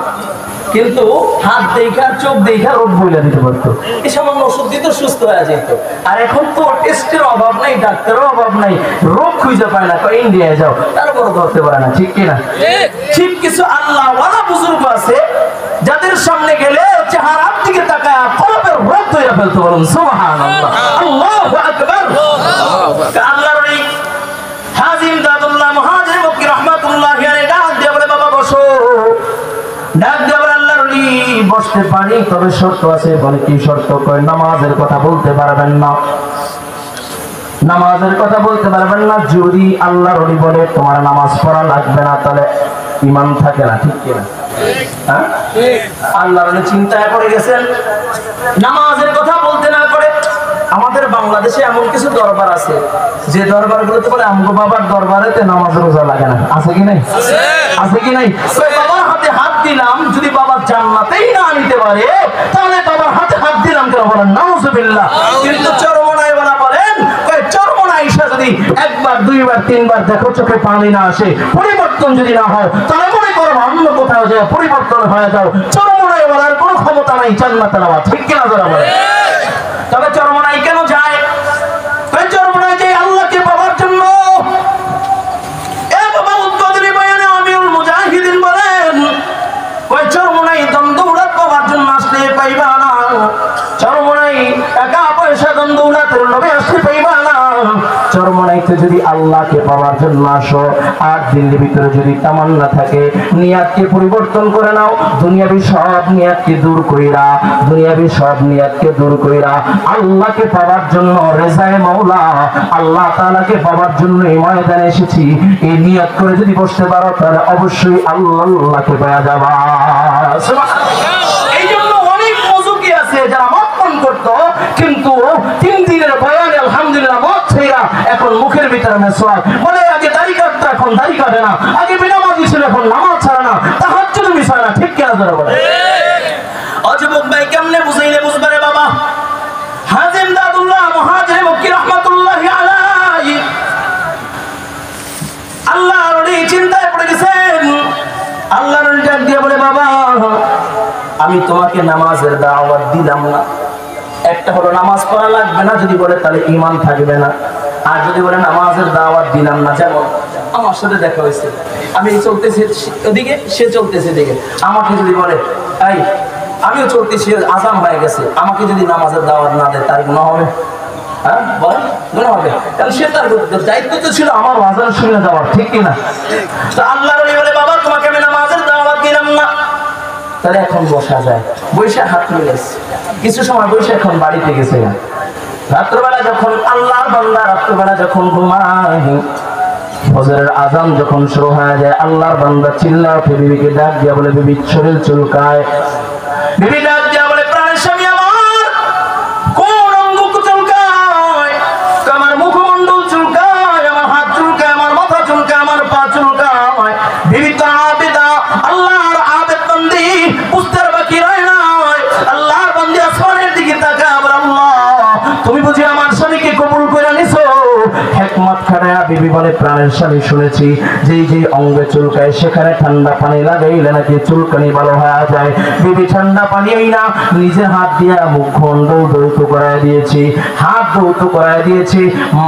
কিন্তু হাত দেখা চোখ দেখা রোগ বইলা দিতে পারতো, এই সামান্য ওষুধ দিত সুস্থ হয়ে যেত। আর এখন তো টেস্টের অভাব নাই, ডাক্তারের অভাব নাই, রোগ খুঁজে পায় না, কয় ইন্ডিয়ায় যাও, তারপরও ধরতে পারে না। ঠিক কিনা? ঠিক কিছু আল্লাহ ওয়ালা বুজুর্গ আছে যাদের সামনে গেলে চেহারার দিকে তাকায় কলবের রোগ ধরে ফেলতে পারেন। সুবহানাল্লাহ, আল্লাহু আকবার। আল্লাহর ওলি হাজী ইমদাদুল্লাহ মুহাজির মক্কি রাহমাতুল্লাহি আলাইহি ডাক দিয়ে বলে, বাবা বসো। ডাক দিয়ে বলে, আল্লাহর ওলি বসতে পারি, তবে শর্ত আছে। বলে কি শর্ত? কয় নামাজের কথা বলতে পারবেন না, নামাজের কথা বলতে পারবেন না। যদি আল্লাহর ওলি বলে তোমার নামাজ পড়া লাগবে না, তাহলে ঈমান থাকে না। ঠিক কিনা? হ্যাঁ, আল্লাহর ওলি চিন্তায় পড়ে গেছেন, নামাজের কথা বলতে না করে। আমাদের বাংলাদেশে এমন কিছু দরবার আছে যে দরবারগুলোতে বলে আমগো বাবার দরবারেতে নামাজ রোজা লাগে না। আছে কি নাই? আছে কি নাই? বাবার হাতে হাত দিলাম, যদি বাবা জান্নাতেই না নিতে পারে, তাহলে বাবার হাতে হাত দিলাম কেন? বলেন নাউজুবিল্লাহ। কিন্তু চরমনায় ওরা বলেন, চরমনায় ঈশা যদি একবার দুইবার তিনবার দেখো চোখে পানি না আসে, পরিবর্তন যদি না হয়, তাহলে মনে করো অন্য কোথাও যায় পরিবর্তন হয়ে যাও। চরমনায় বলার কোনো ক্ষমতা নাই জান্নাতে নেওয়া। ঠিক কিনা যারা বলে? তবে চরমনাই কেন যায়? চরমনাই যায় আল্লাহকে পাওয়ার জন্য। এ বাবা উদ্বোধনী বয়ানে আমিরুল মুজাহিদিন বলেন, ওই চরমনাই দমদৌলত পাওয়ার জন্য আসলে পাইবা না। চরমনাই টাকা পয়সা দমদৌলতের লোভে আসলে পাইবা না। চরমনাই বলছে যদি আল্লাহকে পাওয়ার জন্য আসো আর দিনের ভিতরে যদি তামান্না থাকে নিয়াতকে পরিবর্তন করে নাও, দুনিয়াবি সব নিয়াতকে দূর কইরা, দুনিয়াবি সব নিয়াতকে দূর কইরা আল্লাহকে পাওয়ার জন্য, রেজায়ে মাওলা আল্লাহ তাআলাকে পাওয়ার জন্য এই ময়দানে এসেছি, এই নিয়াত করে যদি বসতে পারো তাহলে অবশ্যই আল্লাহকে পাওয়া যাবে। সুবহানাল্লাহ। এই জন্য অনেক মুজুকি আছে যারা মদ পান করতো কিন্তু 3 দিনের বয়ানে আলহামদুলিল্লাহ মদ ছেড়া এখন মুখের ভিতরে মেসওয়াক বলে, আগে দাড়ি কাটতো এখন দাড়ি কাটে না, আগে বেনামাজি ছিল এখন নামাজ ছাড়ে না, তাহাজ্জুদ মিস হয় না। ঠিক কি না জোরে বলে? অযুবক ভাই কেমনে বুঝাইলে বুঝবারে বাবা? হাজিম দাদুল্লাহ মুহাজির মক্কি রাহমাতুল্লাহি আলাইহি আল্লাহর ওই চিন্তায় পড়ে গেছেন। আল্লাহর ডাক দিয়ে বলে, বাবা আমি তোমাকে নামাজের দাওয়াত দিলাম না, একটা হলো নামাজ পড়া লাগবে না যদি বলে তাহলে ঈমান থাকবে না, আর যদি বলে নামাজের দাওয়াত দিলাম না, যেমন আমার সাথে দেখা হয়েছে, আমি চলতেছি ওদিকে সে চলতেছে এদিকে, আমাকে যদি বলে এই আমিও চলতেছি আযান হয়ে গেছে, আমাকে যদি নামাজের দাওয়াত না দেয় তার গুনাহ হবে? হ্যাঁ বলেন গুনাহ হবে, কারণ সে তার দায়িত্ব তো ছিল আমার আযান শুনে যাওয়ার। ঠিক কিনা? তো আল্লাহর ওলি বলে, বাবা তোমাকে আমি নামাজের দাওয়াত দিলাম না, তাহলে এখন বসা যায়। বৈশা হাত মিলেছে কিছু সময়, বৈশা এখন বাড়িতে গেছে। রাত্রবেলা যখন আল্লাহর বান্দা রাত্রবেলা যখন ঘুমায়, ফজরের আযান যখন শুরু হয়ে যায়, আল্লাহর বান্দা চিল্লায় ওঠে, বিবিকে ডাক দিয়া বলে, বিবি শরীর চুলকায়। বিবি ডাক দিয়া বলে, প্রাণের স্বামী আমার কোন অঙ্গ চুলকায়? আমার মুখমণ্ডল চুলকায়, আমার হাত চুলকায়, আমার মাথা চুলকায়, আমার পা চুলকায়। বিবি তো আবেদা, আল্লাহর আবেদ বান্দি, বুঝতে বাকি রয় না। আল্লাহর বান্দি আসমানের দিকে তাকায়, বলে, আল্লাহ তুমি বুঝি আমার স্বামীকে কবুল করে নিছো? হিকমত খাড়া বিবি বলে, প্রাণের স্বামী শুনেছি যে অঙ্গে চুলকায় সেখানে ঠান্ডা পানি লাগাইলে নাকি চুলকানি ভালো হয়ে যায়। বিবি ঠান্ডা পানি না নিজে হাত দিয়া মুখমণ্ডল ধৌত করাই দিয়েছি, হাত ধৌত করাই দিয়েছি,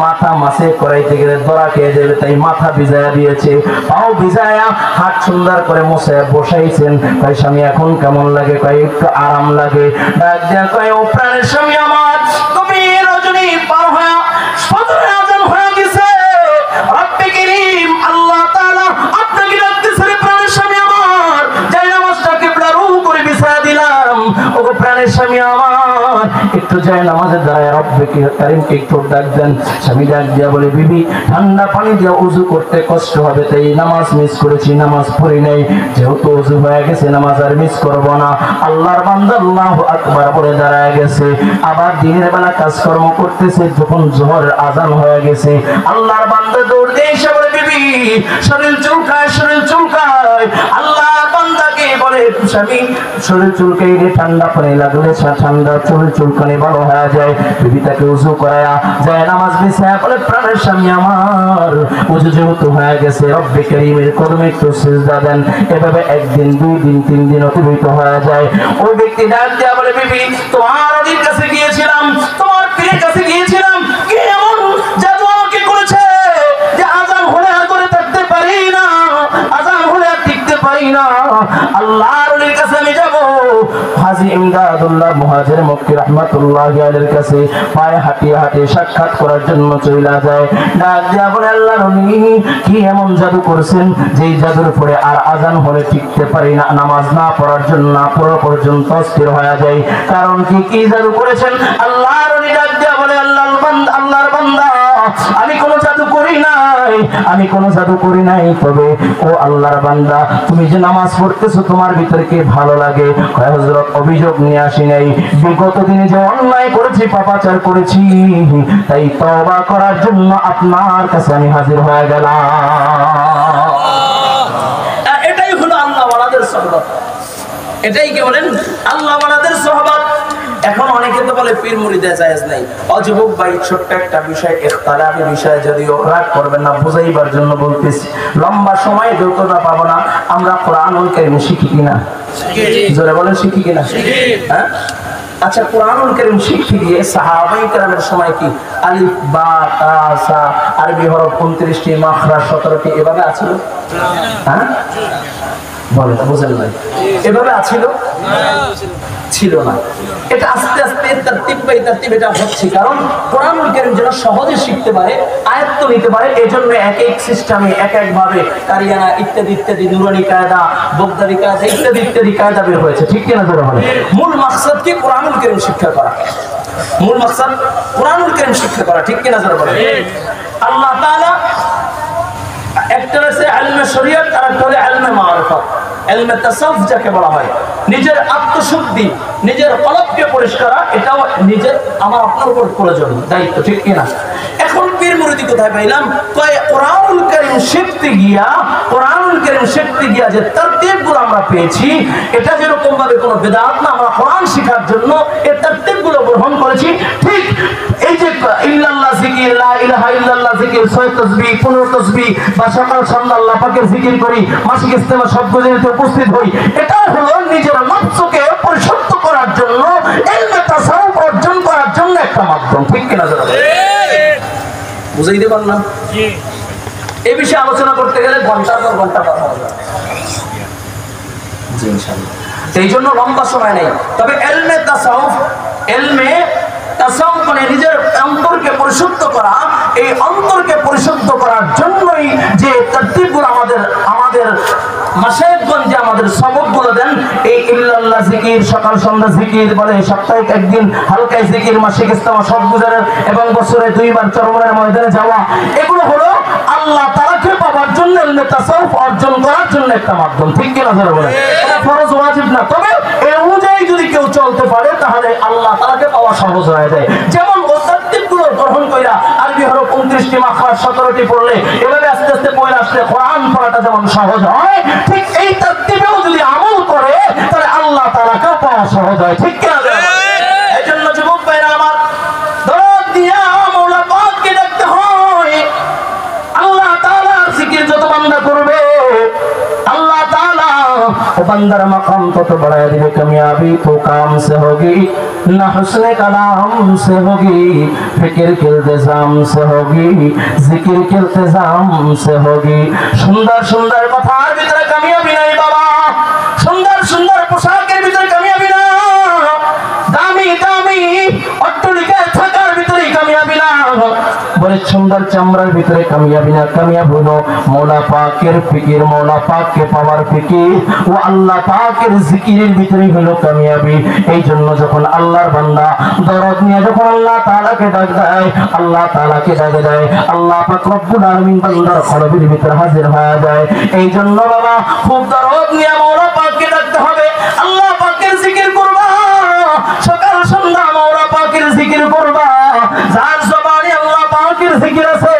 মাথা মাসে করাইতে গেলে দরা খেয়ে দেবে তাই মাথা ভিজাইয়া দিয়েছে, পাও ভিজায়া হাত সুন্দর করে মুছে বসাইছেন। তাই স্বামী এখন কেমন লাগে? কয় একটু আরাম লাগে। ডাক দিয়া কয়, ও প্রাণের স্বামী আমার, তুমি রজনী পার হয়ে ফজরের আযান হয়ে গেছে, রব্বে কারীম আল্লাহ তাআলা আপনাকে ডাকতেছে, প্রাণের স্বামী আমার, যাই নামাজটা কিবলা রু করে বিছায়া দিলাম। ওগো প্রাণের স্বামী আমার, একটু যাই নামাজে দাঁড়ায় রব্বে কারীমকে একটু ডাক দেন। স্বামী ডাক দিয়া বলে, বিবি ঠান্ডা পানি দিয়ে ওযু করতে কষ্ট হবে তাই নামাজ মিস করেছি, নামাজ পড়ি নাই, যেহেতু ওযু হয়ে গেছে নামাজ আর মিস করব না। আল্লাহর বান্দা আল্লাহু আকবার বলে দাঁড়ায় গেছে, আবার দিনের বেলা কাজকর্ম করতেছে, যখন জোহরের আযান হয়ে গেছে আল্লাহর বান্দা দৌড় দিয়ে এসে বলে, বিবি শরীর চুলকায়, শরীর চুলকায়। আল্লাহর বান্দাকে বলে, স্বামী শরীর চুলকায় রে, ঠান্ডা পানি লাগলে ঠান্ডা শরীর চুলকানি ভালো হয়ে যায়। বিবি তাকে ওযু করায়া যায় নামাজ বিছায়া বলে, প্রাণের স্বামী আমার, ওযু যেহেতু হয়ে গেছে রব্বে কারীমের কদমে একটু সিজদা দেন। এভাবে একদিন, 2 দিন, 3 দিন অতিবাহিত হয়ে যায়। ওই ব্যক্তি ডাক দিয়া বলে, বিবি তোমার অলির কাছে গিয়েছিলাম, তোমার পীরের কাছে গিয়েছিলাম, কি এমন জাদু আমাকে করেছে যে আযান হলে আর করে থাকতে পারি না, আযান হলে আর টিকতে পারি না। আল্লাহর ওলির কাছে আমি যাব। হাজী ইমদাদুল্লাহ মুহাজির মক্কি রাহমাতুল্লাহি আলাইহির কাছে পায়ে হাঁটিয়ে হাঁটিয়ে সাক্ষাৎ করার জন্য চলে যায়। ডাক দিয়া বলে, আল্লাহর ওলি কি এমন জাদু করেছেন যেই জাদুর পরে আর আযান হলে টিকতে পারি না, নামাজ না পড়ার জন্য না পড়া পর্যন্ত অস্থির হয়ে যায়? কারণ কি জাদু করেছেন? আল্লাহর ওলি ডাক দিয়া বলে, আল্লাহর বান্দা আমি কোন জাদু করি নাই, আমি কোন জাদু করি নাই, তবে ও আল্লাহর বান্দা তুমি যে নামাজ পড়তেছো তোমার ভিতরে কি ভালো লাগে? কয় হযরত অভিযোগ নিয়ে আসি নাই, বিগত দিনে যে অন্যায় করেছি, পাপাচার করেছি, তাই তওবা করার জন্য আপনার কাছে আমি হাজির হয়ে গেলাম। এটাই হলো আল্লাহ ওয়ালাদের সুহবত, এটাই কি বলেন আল্লাহ ওয়ালাদের সুহবত। এখন অনেকে তো বলে পীর মুরিদে জায়েজ নাই। অযুবক ভাই ছোট্ট একটা বিষয়, ইখতিলাফি বিষয়, যদিও রাগ করবেন না, বুঝাইবার জন্য বলতেছি। লম্বা সময় যতটা পাবো না, আমরা কোরআনুল কারীম শিখি কিনা? জোরে বলেন শিখি কিনা? হ্যাঁ আচ্ছা, কোরআনুল কারীম শিখতে গিয়ে সাহাবায়ে কেরামের সময় কি আলিফ বা তা সা আরবি হরফ 29টি, মাখরাজ 17টি এভাবে আছিল? হ্যাঁ বলেন বুঝেন নাই? এভাবে আছিল? ছিল না। এটা আস্তে আস্তে তারতিব বাই তারতিব এটা হচ্ছে, কারণ কোরআনুল কারীম যেন সহজে শিখতে পারে, আয়ত্ত নিতে পারে, এজন্য এক এক সিস্টেমে এক এক ভাবে কারিয়ানা ইত্যাদি ইত্যাদি, নুরানি কায়দা, বগদাদি কায়দা ইত্যাদি ইত্যাদি কায়দা বের হয়েছে। ঠিক কিনা জোরে বলেন? মূল মাকসাদ কি? কোরআনুল কারীম শিক্ষা করা। মূল মাকসাদ কোরআনুল কারীম শিক্ষা করা। ঠিক কিনা জোরে বলেন? আল্লাহ তাআলা একটা হচ্ছে ইলমে শরীয়ত, আর একটা হলো ইলমে মারিফাত, ইলমে তাসাউফ যাকে বলা হয়। নিজের আত্মশুদ্ধি, নিজের কলবকে পরিষ্কার করা, এটাও নিজের আমার আপনার উপর প্রয়োজন, দায়িত্ব। ঠিক কিনা? এখন পীর মুরিদি কোথায় পাইলাম? কয় কোরআনুল কারীম শিখতে গিয়া, কোরআনুল কারীম শিখতে গিয়া যে তারতিবগুলো আমরা পেয়েছি, এটা যেরকম ভাবে কোনো বিদআত না, আমরা কোরআন শেখার জন্য এই তারতিবগুলো গ্রহণ করেছি। ঠিক এই যে ইল্লাল্লাহ জিকির, লা ইলাহা ইল্লাল্লাহ জিকির, 6 তাসবিহ, 15 তাসবিহ, বা সকাল সন্ধ্যা আল্লাহ পাকের জিকির করি, মাসিক ইজতেমা সব গুজরিতে উপস্থিত হই, এটা হলো নিজের নফসকে পরিশুদ্ধ করার জন্য, ইলমে তাসাউফ অর্জন করার জন্য একটা মাধ্যম। ঠিক কিনা জানো? বুঝাইতে পারলাম? এই বিষয়ে আলোচনা করতে গেলে ঘন্টার পর ঘন্টা কথা হবে। জি ইনশাআল্লাহ। এই জন্য লম্বা সময় নেই। তবে ইলমে তাসাউফ, ইলমে তাসাউফ মানে নিজের অন্তরকে পরিশুদ্ধ করা। এই অন্তরকে পরিশুদ্ধ করার জন্যই যে তারতিবগুলো আমাদের মাশায়েখগণ যে আমাদের সবকগুলো দেন, এই ইল্লাল্লাহ জিকির, সকাল সন্ধ্যা জিকির বলে, সাপ্তাহিক একদিন হালকা জিকির, মাসিক ইজতেমা সব গুজারের, এবং বছরে 2 বার চরমনের ময়দানে যাওয়া, এগুলো হলো আল্লাহ তাআলাকে পাওয়ার জন্য, ইলমে তাসাউফ অর্জন করার জন্য একটা মাধ্যম। ঠিক কিনা জোরে বলেন? এটা ফরজ ওয়াজিব না, তবে এই অনুযায়ী যদি কেউ চলতে পারে তাহলে আল্লাহ তাআলাকে পাওয়া সহজ হয়ে যায়। যেমন তারতিবগুলো গ্রহণ কইরা আরবি হরফ 29টি মাখরাজ 17টি পড়লে, এভাবে আস্তে আস্তে পড়ে আসলে কোরআন পড়াটা যেমন সহজ হয়, ঠিক এই তারতিবেও যদি আমল করে তাহলে আল্লাহ তাআলাকে পাওয়া সহজ হয়। ঠিক কিনা? এজন্য যুবক ভাইরা আমার, দরদ দিয়া মাওলা পাককে ডাকতে হয়। আল্লাহ তাআলার জিকির যত বান্দা করবে, अल्लाह ताला वो बंदर मकाम तो बढ़ाया दिए, कामयाबी तो काम से होगी, ना हुस्न कलाम से होगी, फिक्र के इल्तिजाम से होगी, जिक्र के इल्तिजाम से होगी। सुंदर सुंदर कथार भीतर कामयाबी नहीं बाबा, सुंदर सुंदर पोशाकेर भीतर कामयाबी ना, दामी दामी অট্টলিকায় থাকার ভিতরে কামিয়াবি না, বলে সুন্দর চামড়ার ভিতরে কামিয়াবি না। কামিয়াব হলো মওলা পাকের ফিকির, মওলা পাককে পাওয়ার ফিকির ও আল্লাহ পাকের জিকিরের ভিতরে হলো কামিয়াবি। এই জন্য যখন আল্লাহর বান্দা দরদ নিয়ে যখন আল্লাহ তাআলাকে ডাক দেয়, আল্লাহ তাআলাকে ডাকে দেয়, আল্লাহ পাক রব্বুল আলামিন বান্দার কলবের ভিতরে হাজির হয়ে যায়। এই জন্য বাবা খুব দরদ নিয়ে মওলা পাককে ডাকতে হবে, আল্লাহ পাকের জিকির করবা, সকাল সন্ধ্যা মওলা পাকের জিকির করবা। যার জবানে আল্লাহ পাকের জিকির আছে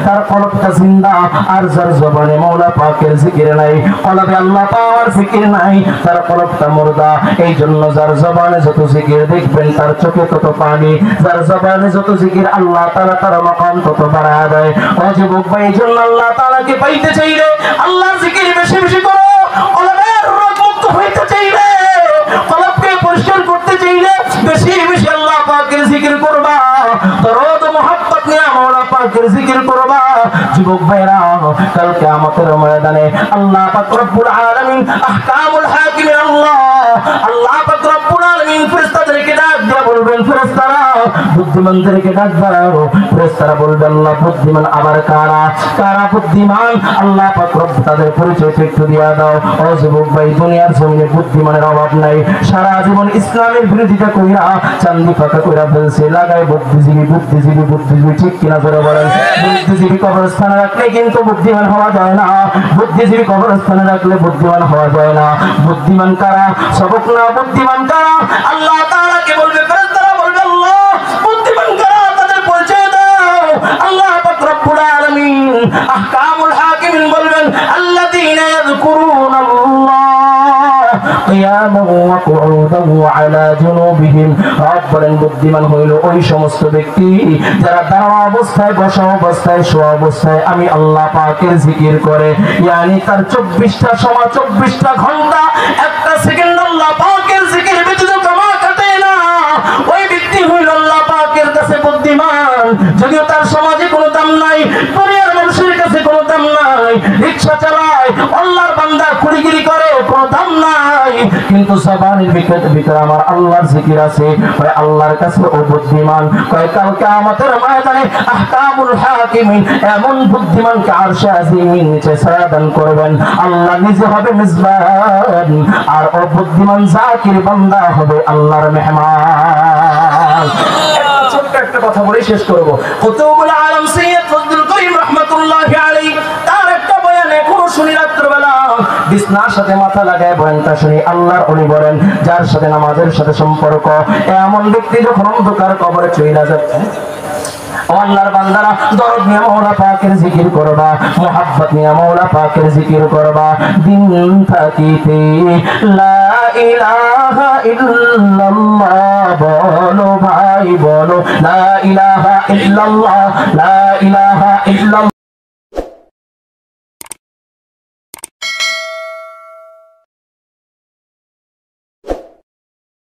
তার কলবটা জিন্দা, আর যার জবানে মওলা পাকের জিকির নাই, কলবে আল্লাহ পাওয়ার জিকির নাই, তার কলবটা মুর্দা। এই জন্য যার জবানে যত জিকির দেখবেন তার চোখে তত পানি, যার জবানে যত জিকির আল্লাহ তাআলা তার মাকাম তত বাড়ায় দেয়। ও যুবক ভাই, এই জন্য আল্লাহ তাআলাকে পাইতে চাইলে আল্লাহর জিকির বেশি বেশি করো। কলবের রোগ মুক্ত হইতে চাইলে, কলবকে পরিষ্কার করতে চাইলে বেশি বেশি আল্লাহ পাকের জিকির করবা, দরদ মুহাব্বত নিয়ে মওলা পাকের জিকির করবা। যুবক ভাইরা, কাল কিয়ামতের ময়দানে আল্লাহ পাক রব্বুল আলামিন আহকামুল হাকিম আল্লাহ, আল্লাহ পাক রব্বুল আলামিন ফেরেশতাদেরকে ডাক দিয়ে বলবেন, ফেরেশতারা বুদ্ধিমানদেরকে ডাক দাও। ফেরেশতারা বলবে আল্লাহ বুদ্ধিমান আবার কারা, কারা বুদ্ধিমান? আল্লাহ পাক রব্ব তাদের পরিচয় একটু দিয়া দাও। ও যুবক ভাই, দুনিয়ার জমিনে বুদ্ধিমানের অভাব নাই, সারা জীবন ইসলামের বিরোধিতা কইরা চান্দি পাকা কইরা ফেলছে, লাগায় বুদ্ধিজীবী বুদ্ধিজীবী বুদ্ধিজীবী। ঠিক কিনা জোরে বলেন? বুদ্ধিজীবী কবরস্থানে রাখলে কিন্তু বুদ্ধিমান হওয়া যায় না, বুদ্ধিজীবী কবরস্থানে রাখলে বুদ্ধিমান হওয়া যায় না। বুদ্ধিমান কারা? সবক না বুদ্ধিমান কারা? আল্লাহ তাআলাকে বলবে, ফেরেশতারা বলবে আল্লাহ বুদ্ধিমান কারা, তাদের পরিচয় দাও। আল্লাহ পাক রব্বুল আলামিন আহকামুল হাকিমিন বলবেন আল্লাযীনা ইয়াযকুরুনাল্লাহ কিয়ামান ওয়া কুউদান ওয়া আলা জুনুবিহিম। রব বলেন বুদ্ধিমান হইল ওই সমস্ত ব্যক্তি যারা দাঁড়া অবস্থায়, বসা অবস্থায়, শোয়া অবস্থায় আমি আল্লাহ পাকের জিকির করে, ইয়ানি তার 24টা সময় 24টা ঘন্টা একটা সেকেন্ড আল্লাহ পাকের জিকির ব্যতীত কামা কাটে না। ওই ব্যক্তি হইল আল্লাহ পাকের কাছে বুদ্ধিমান, যদিও তার সমাজে কোনো দাম নাই, দুনিয়ার মানুষের কাছে কোনো দাম নাই, রিকশা চালায়, আল্লাহর বান্দা কুড়িগিরি করে, কোনো দাম নাই, কিন্তু জবানের ভিতরে আমার আল্লাহর জিকির আছে। কয় আল্লাহর কাছে ও বুদ্ধিমান, কয় কাল কিয়ামতের ময়দানে আহকামুল হাকিমিন এমন বুদ্ধিমানকে আরশে আজিমের নিচে ছায়াদান করবেন। আল্লাহ নিজে হবে মেজবান, আর ও বুদ্ধিমান জাকির বান্দা হবে আল্লাহর মেহমান। ছোট্ট একটা কথা বলে শেষ করব। কুতুবুল আলম সৈয়দ ফজলুল করিম রাহমাতুল্লাহি আলাইহি তার একটা বয়ান এখনো শুনি রাত্রিবেলা বিছনার সাথে মাথা লাগায় বয়ানটা শুনি। আল্লাহর ওলি বলেন, যার সাথে নামাজের সাথে সম্পর্ক, এমন ব্যক্তি যখন অন্ধকার কবরে চলে যাচ্ছে, আল্লাহর বান্দারা দরদ নিয়ে মাওলা পাকের জিকির করবা, মুহাব্বত নিয়ে মাওলা পাকের জিকির করবা, দিন থাকিতে লা ইলাহা ইল্লাল্লাহ বলো ভাই বলো, লা ইলাহা ইল্লাল্লাহ, লা ইলাহা ইল্লাল্লাহ।